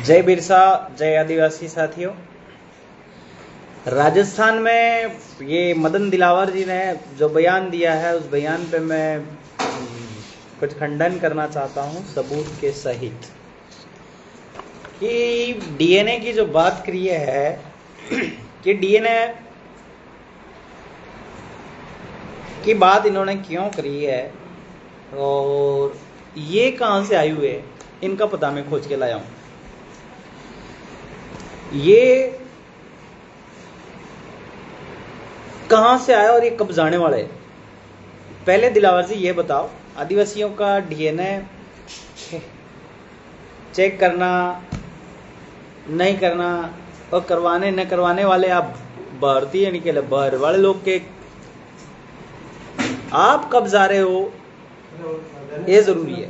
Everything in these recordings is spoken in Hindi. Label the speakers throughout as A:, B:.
A: जय बिरसा, जय आदिवासी साथियों। राजस्थान में ये मदन दिलावर जी ने जो बयान दिया है, उस बयान पे मैं कुछ खंडन करना चाहता हूँ सबूत के सहित कि डीएनए की जो बात करी है कि डीएनए की बात इन्होंने क्यों करी है और ये कहाँ से आई हुई है, इनका पता मैं खोज के लाया हूँ। ये कहां से आया और ये कब जाने वाला है? पहले दिलावर जी ये बताओ, आदिवासियों का डीएनए चेक करना नहीं करना और करवाने न करवाने वाले आप भारतीय निकले, बाहर वाले लोग के आप कब जा रहे हो ये जरूरी है।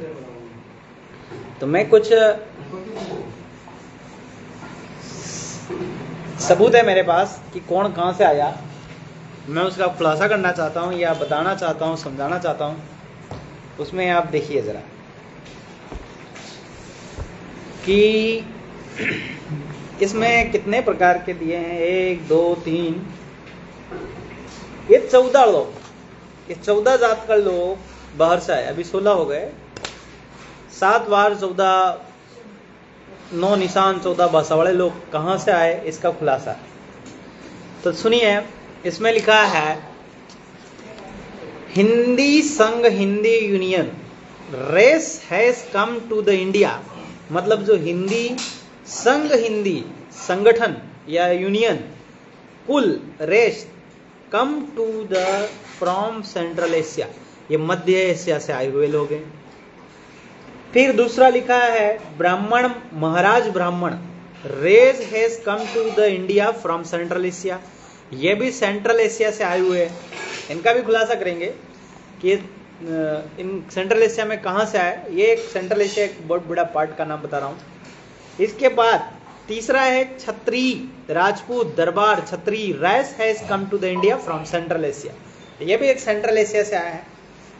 A: तो मैं कुछ सबूत है मेरे पास कि कौन कहां से आया, मैं उसका खुलासा करना चाहता हूं या बताना चाहता हूं, समझाना चाहता हूं। उसमें आप देखिए जरा कि इसमें कितने प्रकार के दिए हैं। 1 2 3 ये 14 लोग, ये 14 जात का लोग बाहर से आए। अभी 16 हो गए, 7 बार 14, 9 निशान 14 भाषा वाले लोग कहां से आए, इसका खुलासा। तो सुनिए, इसमें लिखा है हिंदी संघ, Hindi union race has come to the India. मतलब जो हिंदी संघ, हिंदी संगठन या यूनियन, कुल race come to the from Central Asia, ये मध्य एशिया से आए हुए लोग हैं। फिर दूसरा लिखा है ब्राह्मण, महाराज Brahmin race has come to the India from Central Asia, ये भी सेंट्रल एशिया से आए हुए हैं। इनका भी खुलासा करेंगे कि इन सेंट्रल एशिया में कहां से आए। ये एक सेंट्रल एशिया एक बहुत बड़ा पार्ट का नाम बता रहा हूं। इसके बाद तीसरा है छत्री, Rajput, Darbar, Chhatri race has come to the India from Central Asia, ये भी एक सेंट्रल एशिया से आया है।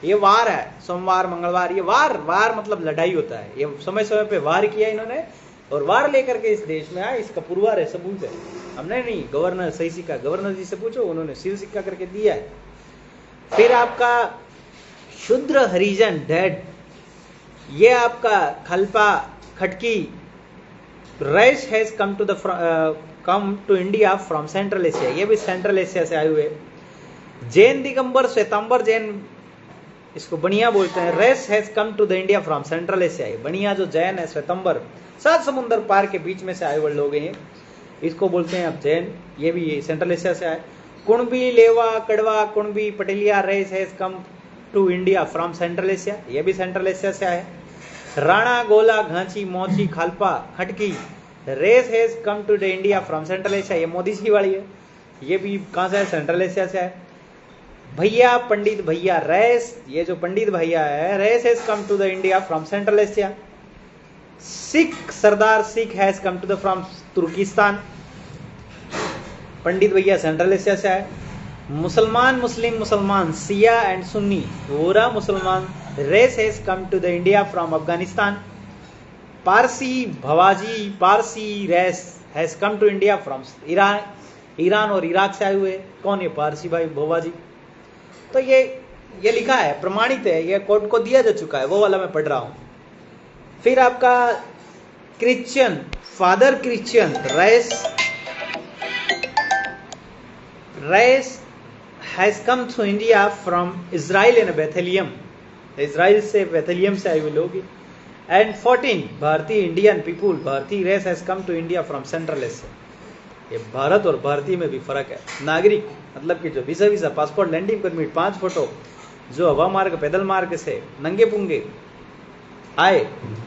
A: ये वार है, सोमवार मंगलवार, ये वार मतलब लड़ाई होता है। ये समय समय पे वार किया इन्होंने और वार लेकर के इस देश में आए। इसका पुरवार है, सबूत है, हमने नहीं, गवर्नर सही सिक्का, गवर्नर जी से पूछो, उन्होंने सील सिक्का करके दिया है। फिर आपका शूद्र हरिजन डेड, ये आपका खलपा, खटकी race has come to India from Central Asia, ये भी सेंट्रल एशिया से आए हुए। जैन दिगंबर, श्वेतांबर जैन, इसको बनिया बोलते हैं, race has come to the India from Central Asia. Bania जो जैन है, श्वेतांबर 7 समुद्र पार के बीच में से आए हुए लोग हैं, इसको बोलते हैं आप जैन, ये भी सेंट्रल एशिया से आए। Kunbi, Leva, Kadva, Kunbi, Patelia race has come to India from Central Asia, ये भी सेंट्रल एशिया से आए। राणा, गोला, घांची, मोची, खालपा, खटकी race has come to the India from Central Asia, ये मोदी जी वाली है, ये भी कहां से है, सेंट्रल एशिया से आए। भैया, पंडित भैया रेस, ये जो पंडित भैया है, race has come to the India from Central Asia. सिख, सरदार सिख has come to the from Turkestan, पंडित भैया सेंट्रल एशिया से आए। मुसलमान, मुस्लिम, मुसलमान, सिया एंड सुन्नी, वोरा मुसलमान race has come to the India from Afghanistan. पारसी, भवाजी, पारसी race has come to India from Iran और इराक से आए हुए। कौन ये पारसी भाई, भवाजी? तो ये लिखा है, प्रमाणित है, ये कोर्ट को दिया जा चुका है, वो वाला मैं पढ़ रहा हूं। फिर आपका Christian, father Christian race has come to India from Israel and Bethlehem, Israel से बेथेलियम से आए हुए लोग। एंड 14 भारतीय इंडियन पीपुल, भारतीय race has come to India from Central Asia. ये भारत और भारतीय में भी फर्क है। नागरिक मतलब कि जो visa, passport, landing permit, 5 photo, जो हवा मार्ग, पैदल मार्ग से नंगे पुंगे आए,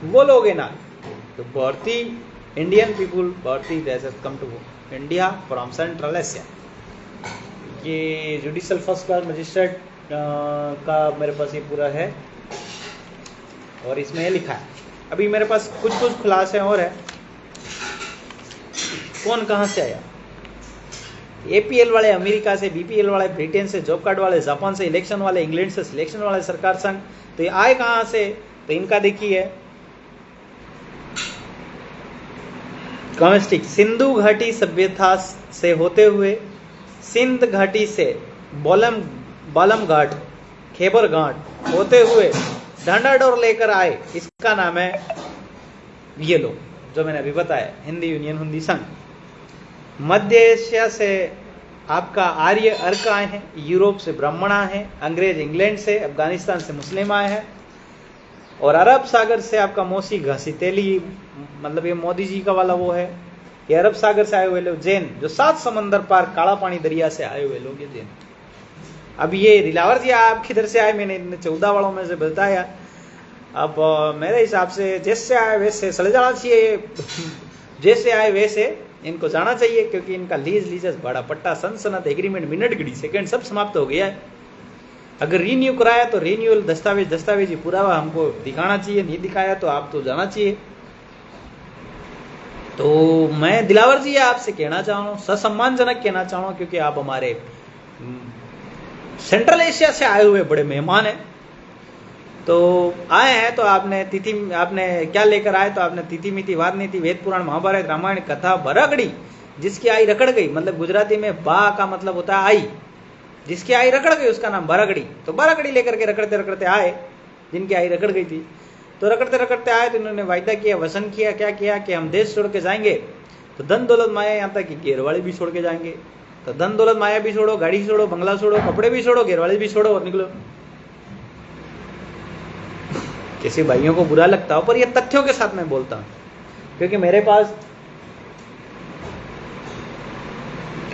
A: वो लोग है ना। तो भारतीय इंडियन पीपुल, भारतीय race has come to India from Central Asia. ये जुडिशियल फर्स्ट क्लास मजिस्ट्रेट का मेरे पास ये पूरा है और इसमें ये लिखा है। अभी मेरे पास कुछ खुलासे और है, कौन कहां से आया। एपीएल वाले अमेरिका से, बीपीएल वाले ब्रिटेन से, जॉब कार्ड वाले जापान से, इलेक्शन वाले इंग्लैंड से, सिलेक्शन वाले सरकार संघ। तो ये आए कहां से? तो इनका देखिए कॉमेस्टिक सिंधु घाटी सभ्यता से होते हुए सिंध घाटी से बालम घाट खैबर घाट होते हुए ढांढाडोर लेकर आए, इसका नाम है ये लोग जो मैंने अभी बताया, हिंदी यूनियन, हिंदी संघ। मध्य एशिया से आपका आर्य अर्क आए हैं, यूरोप से ब्राह्मण आए हैं, अंग्रेज इंग्लैंड से, अफगानिस्तान से मुस्लिम आए हैं, और अरब सागर से आपका मौसी घासी तेली, मतलब ये मोदी जी का वाला वो है, ये अरब सागर से आए हुए लोग जैन, जो 7 समंदर पार काला पानी दरिया से आए हुए लोग ये जैन। अब ये दिलावर जी आप किधर से आए, मैंने 14 वालों में से बताया। अब मेरे हिसाब से जैसे आए वैसे चले जाना चाहिए, जैसे आए वैसे इनको जाना चाहिए, क्योंकि इनका लीज बड़ा पट्टा सनसनात एग्रीमेंट मिनट घड़ी सेकंड सब समाप्त हो गया है। अगर रीन्यू कराया तो रीन्यूअल दस्तावेज ही पुरावा हमको दिखाना चाहिए, नहीं दिखाया तो आप तो जाना चाहिए। तो मैं दिलावर जी आपसे कहना चाह रहा हूँ, ससम्मानजनक कहना चाह रहा हूँ, क्योंकि आप हमारे सेंट्रल एशिया से आए हुए बड़े मेहमान हैं। तो आए हैं तो आपने क्या लेकर आए, तो आपने तिथि मिति वाद नीति वेद पुराण महाभारत रामायण कथा बरागड़ी, जिसकी आई रकड़ गई, मतलब गुजराती में बा का मतलब होता है आई, जिसकी आई रकड़ गई उसका नाम बरागड़ी। तो बरागड़ी लेकर के रकड़ते रकड़ते आए, जिनकी आई रकड़ गई थी, तो रकड़ते रकड़ते आए तो इन्होंने वायदा किया, वसन किया, क्या किया कि हम देश छोड़ के जाएंगे तो धन दौलत माया, यहाँ तक कि घेरवाली भी छोड़ के जाएंगे। तो धन दौलत माया भी छोड़ो, गाड़ी छोड़ो, बंगला छोड़ो, कपड़े भी छोड़ो, घेरवाली भी छोड़ो और निकलो। किसी भाइयों को बुरा लगता हो, पर ये तथ्यों के साथ मैं बोलता हूं, क्योंकि मेरे पास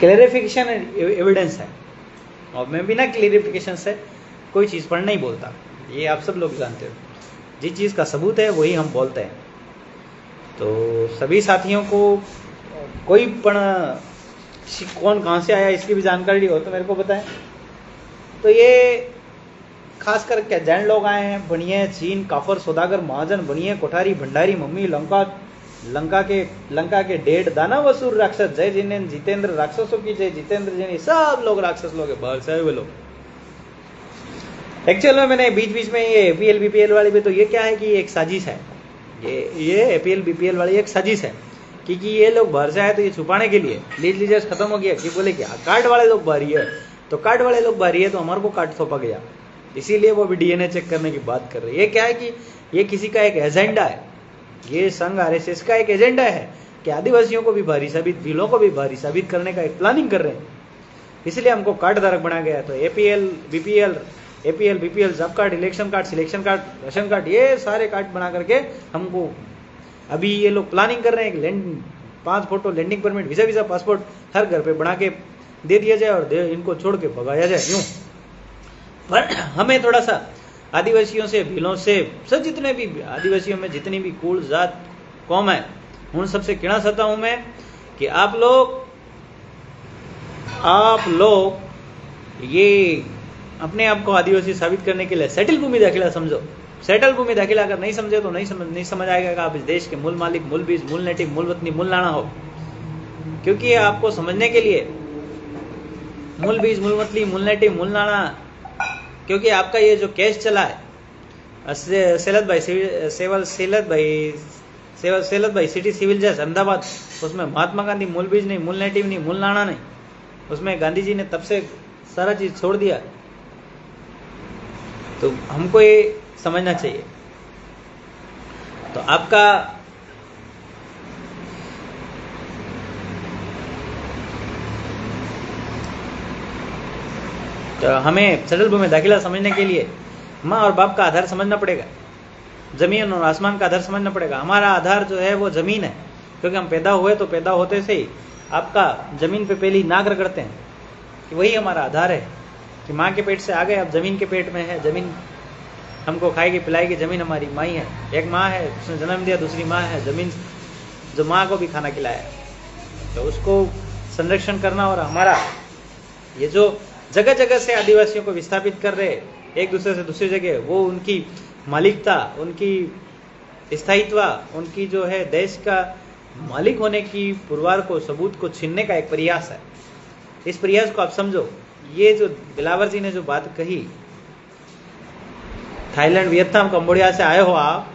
A: क्लेरिफिकेशन एविडेंस है, और मैं बिना क्लेरिफिकेशन से कोई चीज पर नहीं बोलता, ये आप सब लोग जानते हो। जिस चीज का सबूत है वही हम बोलते हैं। तो सभी साथियों को कोई पण कौन कहां से आया इसकी भी जानकारी हो तो मेरे को बताएं। तो ये खासकर क्या जैन लोग आए हैं, बनिए चीन, काफर, सौदागर, महाजन, बनिए, कोठारी, भंडारी, मम्मी, लंका के डेढ़ दाना वसूर राक्षस, जय जिनेन्द्र, जितेंद्र, राक्षसों की जय, जितेंद्र जैन, सब लोग राक्षस लोग हैं, बाहर से आए हुए लोग। एक्चुअल में मैंने बीच बीच में ये एपीएल बीपीएल वाली भी, तो ये क्या है कि एक साजिश है, ये एपीएल बीपीएल वाली एक साजिश है, क्योंकि ये लोग बाहर से आए तो ये छुपाने के लिए लीज खत्म हो गया कि बोले क्या कार्ड वाले लोग बाहरी है, तो कार्ड वाले लोग बाहरी है तो हमारे को कार्ड सौंपा गया, इसीलिए वो भी डीएनए चेक करने की बात कर रहे हैं। ये क्या है कि ये किसी का एक एजेंडा है, ये संघ आरएसएस का एक एजेंडा है कि आदिवासियों को भी भारी साबित, भीलों को भी भारी साबित करने का एक प्लानिंग कर रहे हैं, इसलिए हमको कार्ड धारक बनाया गया है। तो APL BPL, job card, election card, selection card, ration card, ये सारे कार्ड बना करके हमको अभी ये लोग प्लानिंग कर रहे हैं कि 5 photo, landing permit, visa passport हर घर पे बना के दे दिया जाए और इनको छोड़ के भगाया जाए यूं। पर हमें थोड़ा सा आदिवासियों से, भीलों से, सब जितने भी आदिवासियों में जितनी भी कुल जात कौम है, उन सबसे कहना चाहता हूं मैं कि आप लोग ये अपने आप को आदिवासी साबित करने के लिए सेटल भूमि दाखिला समझो। सेटल भूमि दाखिला अगर नहीं समझे तो नहीं समझ आएगा कि आप इस देश के मूल मालिक, मूल बीज, मूल नेटिव, मूल वतनी, मूल लाना हो। क्योंकि आपको समझने के लिए मूल बीज, मूल वतनी, मूल नेटिव, मूल लाना, क्योंकि आपका ये जो केस चला है सेलत भाई सिटी सिविल जज अहमदाबाद, उसमें महात्मा गांधी मूल बीज नहीं, मूल नेटिव नहीं, मूल लाना नहीं, उसमें गांधी जी ने तब से सारा चीज छोड़ दिया। तो हमको ये समझना चाहिए। तो आपका तो हमें सेटल भूमि दाखिला समझने के लिए माँ और बाप का आधार समझना पड़ेगा, जमीन और आसमान का आधार समझना पड़ेगा। हमारा आधार जो है वो जमीन है, क्योंकि हम पैदा हुए तो पैदा होते से ही आपका जमीन पे पहली नाक रगड़ते हैं कि वही हमारा आधार है कि माँ के पेट से आ गए, अब जमीन के पेट में है, जमीन हमको खाएगी पिलाएगी, जमीन हमारी माँ ही है। एक माँ है उसने जन्म दिया, दूसरी माँ है जमीन जो माँ को भी खाना खिलाया, तो उसको संरक्षण करना। और हमारा ये जो जगह जगह से आदिवासियों को विस्थापित कर रहे एक दूसरे से दूसरी जगह, वो उनकी मालिकता, उनकी स्थायित्व, उनकी जो है देश का मालिक होने की पुरवार को, सबूत को छीनने का एक प्रयास है। इस प्रयास को आप समझो। ये जो दिलावर जी ने जो बात कही, थाईलैंड, वियतनाम, कंबोडिया से आए हो आप,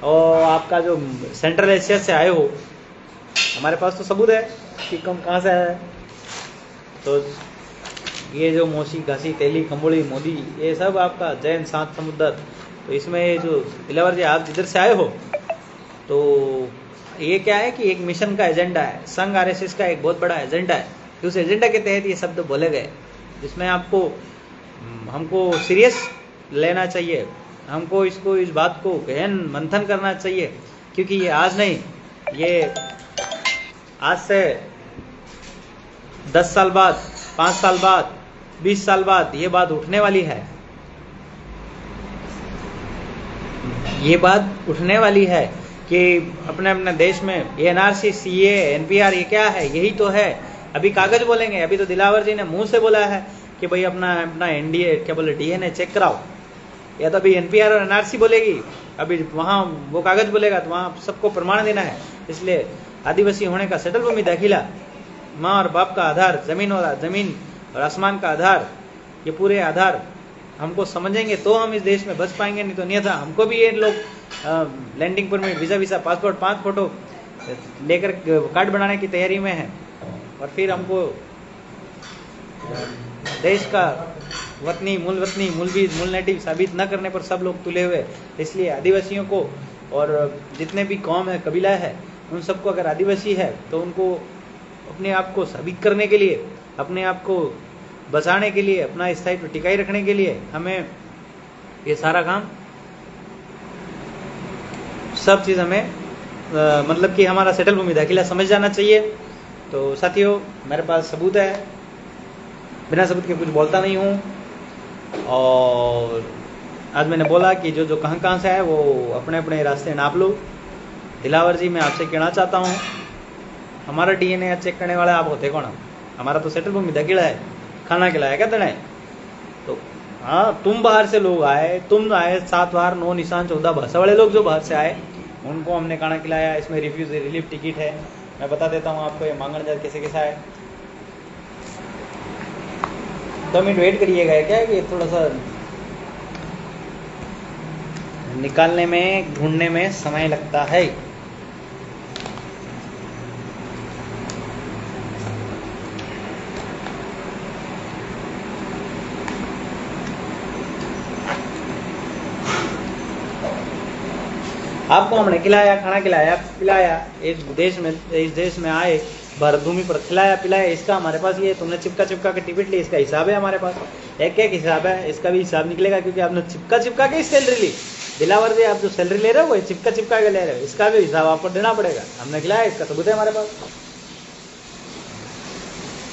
A: और आपका जो सेंट्रल एशिया से आए हो, हमारे पास तो सबूत है कि कहाँ से आया है। तो ये जो मोशी घासी तेली खम्बोड़ी मोदी, ये सब आपका जैन सात समुद्र, तो इसमें ये जो दिलावर जी आप जिधर से आए हो, तो ये क्या है कि एक मिशन का एजेंडा है, संघ आरएसएस का एक बहुत बड़ा एजेंडा है। उस एजेंडा के तहत ये शब्द बोले गए, जिसमें आपको हमको सीरियस लेना चाहिए, हमको इस बात को गहन मंथन करना चाहिए, क्योंकि ये आज नहीं, ये आज से 10 साल बाद, 5 साल बाद, 20 साल बाद ये बात उठने वाली है। ये बात उठने वाली है कि अपने अपने देश में ये एनआरसी, सीए, एनपीआर, ये क्या है? यही तो है। अभी कागज बोलेंगे, अभी तो दिलावर जी ने मुंह से बोला है कि भाई अपना एनडीए क्या बोले डीएनए चेक कराओ, या तो अभी एनपीआर और एनआरसी बोलेगी, अभी वहाँ वो कागज बोलेगा, तो वहाँ सबको प्रमाण देना है। इसलिए आदिवासी होने का सेटल भूमि दाखिला, माँ और बाप का आधार, जमीन और आसमान का आधार, ये पूरे आधार हमको समझेंगे तो हम इस देश में बच पाएंगे, नहीं तो नहीं था। हमको भी ये लोग landing permit, visa, passport, 5 photo लेकर कार्ड बनाने की तैयारी में है, और फिर हमको देश का वतनी, मूल नेटिव साबित न करने पर सब लोग तुले हुए। इसलिए आदिवासियों को और जितने भी कौम है, कबीला है, उन सबको अगर आदिवासी है तो उनको अपने आप को साबित करने के लिए, अपने आप को बचाने के लिए, अपना स्थायित्व टिकाई रखने के लिए हमें ये सारा काम, सब चीज़ हमें मतलब कि हमारा सेटल भूमि दाखिला समझ जाना चाहिए। तो साथियों, मेरे पास सबूत है, बिना सबूत के कुछ बोलता नहीं हूँ। और आज मैंने बोला कि जो कहाँ से आए वो अपने अपने रास्ते नाप लो। दिलावर जी, मैं आपसे कहना चाहता हूँ, हमारा डीएनए चेक करने वाला आप होते कौन? हमारा तो सेटल भूमि दाखिला है, खाना खिलाया क्या देना है? तो हाँ, तुम बाहर से लोग आए, तुम आए 7 बार 9 निशान 14 भाषा वाले लोग जो बाहर से आए, उनको हमने खाना खिलाया। इसमें रिलीफ टिकट है, मैं बता देता हूँ आपको ये मांगण जात कैसे कैसा है। 2 मिनट वेट करिएगा क्या, कि थोड़ा सा निकालने में, ढूंढने में समय लगता है। आपको हमने खिलाया, खाना खिलाया, पिलाया, इस देश में आए, भारत भूमि पर खिलाया पिलाया, इसका हमारे पास ये तुमने चिपका के टिकट ली, इसका हिसाब है हमारे पास। एक हिसाब है, इसका भी हिसाब निकलेगा, क्योंकि आपने चिपका के सैलरी ली। दिलावर जी, आप जो सैलरी ले रहे हो वो चिपका के ले रहे हो, इसका भी हिसाब आपको देना पड़ेगा। हमने खिलाया, इसका सबूत है हमारे पास।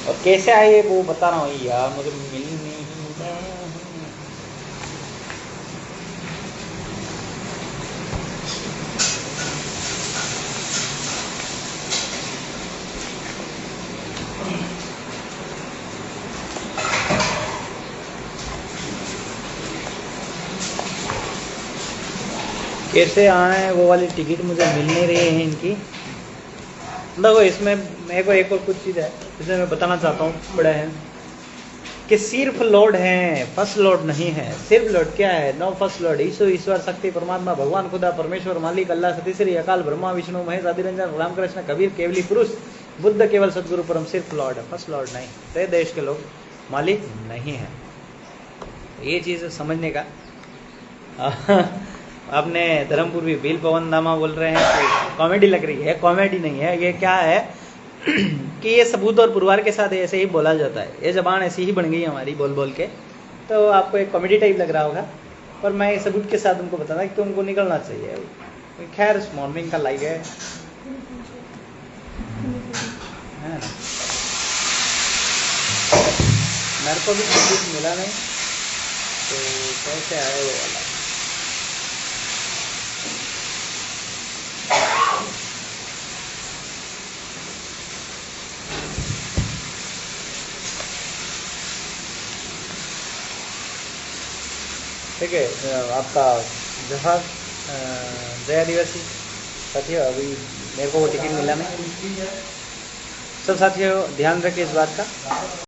A: और कैसे आए वो बता रहा हूँ यार, मुझे मिल नहीं। कैसे आए वो वाली टिकट मुझे मिल नहीं रही है इनकी। देखो, इसमें मेरे को एक और कुछ चीज़ है, इसमें मैं बताना चाहता हूँ बड़ा है, कि सिर्फ लॉर्ड है, फर्स्ट लॉर्ड नहीं है। सिर्फ लॉर्ड क्या है? No first Lord. ईश्वर, शक्ति, परमात्मा, भगवान, खुदा, परमेश्वर, मालिक, अल्लाह, सतीश्री, अकाल, ब्रह्मा, विष्णु, महेश, आदिरंजन, रामकृष्ण, कबीर, केवली पुरुष, बुद्ध, केवल सदगुरु, परम सिर्फ लॉर्ड है, फर्स्ट लॉर्ड नहीं। तो देश के लोग मालिक नहीं है। ये चीज़ समझने का आपने धर्मपुर भी भील पवन दामा बोल रहे हैं कि कॉमेडी लग रही है। कॉमेडी नहीं है, ये क्या है कि ये सबूत और पुरवार के साथ ऐसे ही बोला जाता है। ये जबान ऐसी ही बन गई हमारी बोल के, तो आपको एक कॉमेडी टाइप लग रहा होगा, पर मैं इस सबूत के साथ उनको बताना कि तुमको निकलना चाहिए। खैर, मॉर्निंग का लाइव है ना। मेरे को भी सबूत मिला नहीं, तो कैसे आया वो वाला। ठीक है, आपका जहाज जय आदिवासी साथियों, अभी मेरे को वो टिकट मिला नहीं। सब साथियों ध्यान रखिए इस बात का।